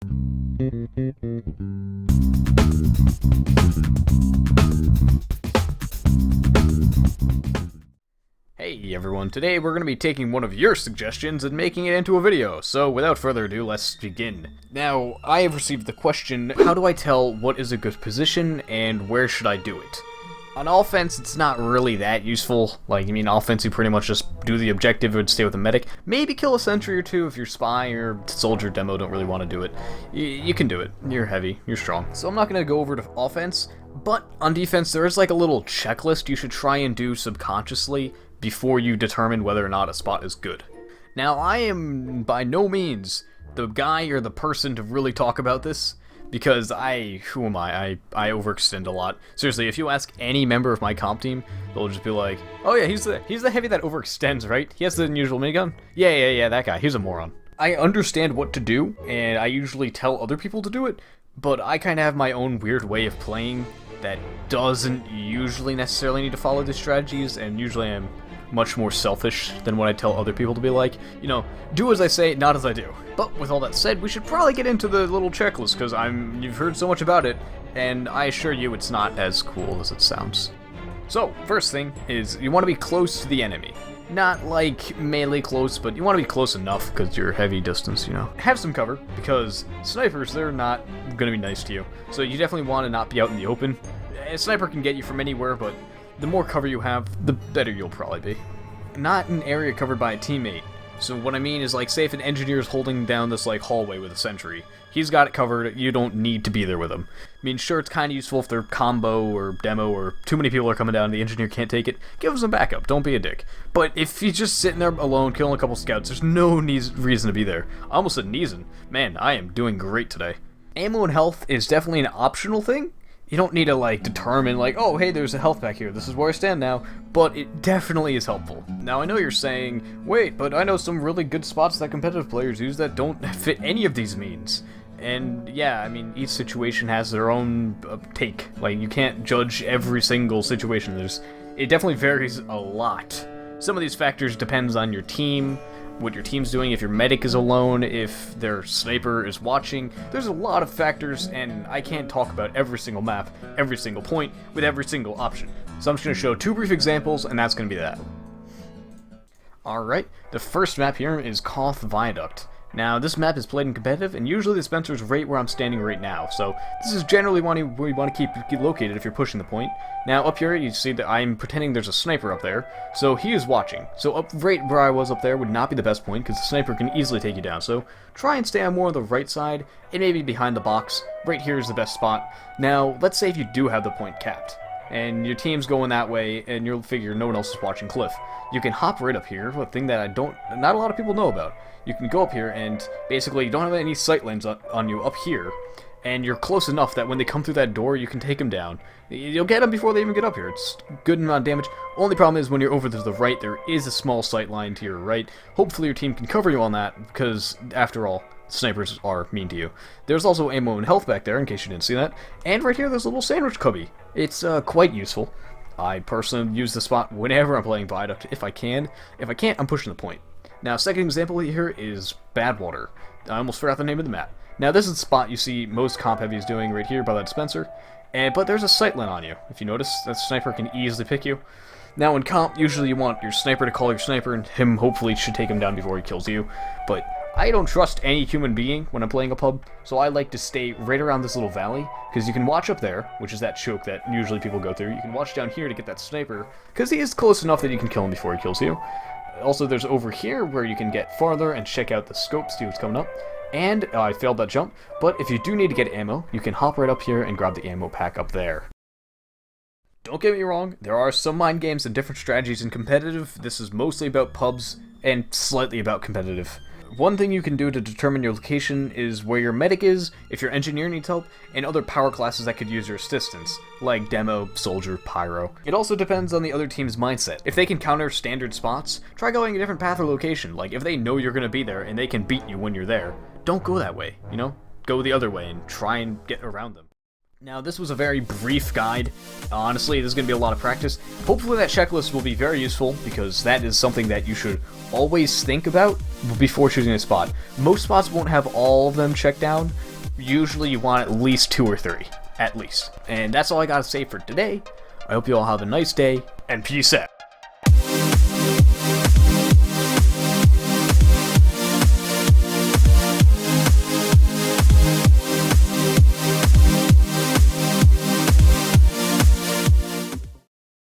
Hey everyone, today we're going to be taking one of your suggestions and making it into a video, so without further ado, let's begin. Now, I have received the question, how do I tell what is a good position and where should I do it? On offense, it's not really that useful. Offense, you pretty much just do the objective and stay with the medic. Maybe kill a sentry or two if your spy or soldier demo don't really want to do it. You can do it. You're heavy. You're strong. So I'm not going to go over to offense, but on defense, there is like a little checklist you should try and do subconsciously before you determine whether or not a spot is good. Now, I am by no means the guy or the person to really talk about this, because who am I? I overextend a lot. Seriously, if you ask any member of my comp team, they'll just be like, oh yeah, he's the heavy that overextends, right? He has the unusual minigun? Yeah, that guy, he's a moron. I understand what to do, and I usually tell other people to do it, but I kind of have my own weird way of playing that doesn't usually necessarily need to follow these strategies, and usually I'm much more selfish than what I tell other people to be like, do as I say, not as I do. But with all that said, we should probably get into the little checklist, because you've heard so much about it, and I assure you it's not as cool as it sounds. So, first thing is, you want to be close to the enemy. Not like melee close, but you want to be close enough, because you're heavy distance, Have some cover, because snipers, they're not going to be nice to you. So you definitely want to not be out in the open. A sniper can get you from anywhere, but the more cover you have, the better you'll probably be. Not an area covered by a teammate. So what I mean is, say if an engineer is holding down this hallway with a sentry, he's got it covered, you don't need to be there with him. Sure, it's kind of useful if they're combo or demo or too many people are coming down and the engineer can't take it, give him some backup, don't be a dick. But if he's just sitting there alone killing a couple scouts, there's no reason to be there. I almost said Neeson. Man, I am doing great today. Ammo and health is definitely an optional thing. You don't need to, determine, oh, hey, there's a health pack here, this is where I stand now, but it definitely is helpful. Now, I know you're saying, wait, but I know some really good spots that competitive players use that don't fit any of these means. And, yeah, each situation has their own take. You can't judge every single situation. It definitely varies a lot. Some of these factors depends on your team, what your team's doing, if your medic is alone, if their sniper is watching. There's a lot of factors, and I can't talk about every single map, every single point, with every single option. So I'm just going to show two brief examples, and that's going to be that. Alright, the first map here is Koth Viaduct. Now, this map is played in competitive, and usually the Spencer's right where I'm standing right now, so this is generally where you want to keep located if you're pushing the point. Now, up here, you see that I'm pretending there's a sniper up there, so he is watching. So up right where I was up there would not be the best point, because the sniper can easily take you down, so try and stay on more on the right side, and maybe behind the box. Right here is the best spot. Now, let's say if you do have the point capped, and your team's going that way, and you'll figure no one else is watching Cliff. You can hop right up here, a thing that not a lot of people know about. You can go up here, and basically you don't have any sight lines on you up here, and you're close enough that when they come through that door, you can take them down. You'll get them before they even get up here. It's good amount of damage. Only problem is when you're over to the right, there is a small sight line to your right. Hopefully your team can cover you on that, because after all, snipers are mean to you. There's also ammo and health back there, in case you didn't see that. And right here, there's a little sandwich cubby. It's quite useful. I personally use the spot whenever I'm playing Viaduct, if I can. If I can't, I'm pushing the point. Now, second example here is Badwater. I almost forgot the name of the map. Now, this is the spot you see most comp heavies doing right here by that Spencer. But there's a sight line on you. If you notice, that sniper can easily pick you. Now, in comp, usually you want your sniper to call your sniper, and him hopefully should take him down before he kills you. But I don't trust any human being when I'm playing a pub, so I like to stay right around this little valley, because you can watch up there, which is that choke that usually people go through. You can watch down here to get that sniper, because he is close enough that you can kill him before he kills you. Also, there's over here where you can get farther and check out the scope, see what's coming up. And I failed that jump, but if you do need to get ammo, you can hop right up here and grab the ammo pack up there. Don't get me wrong, there are some mind games and different strategies in competitive. This is mostly about pubs and slightly about competitive. One thing you can do to determine your location is where your medic is, if your engineer needs help, and other power classes that could use your assistance, like Demo, Soldier, Pyro. It also depends on the other team's mindset. If they can counter standard spots, try going a different path or location. Like, if they know you're gonna be there and they can beat you when you're there, don't go that way, Go the other way and try and get around them. Now, this was a very brief guide. Honestly, this is going to be a lot of practice. Hopefully that checklist will be very useful, because that is something that you should always think about before choosing a spot. Most spots won't have all of them checked down, Usually you want at least 2 or 3, at least. And that's all I gotta say for today. I hope you all have a nice day, and peace out.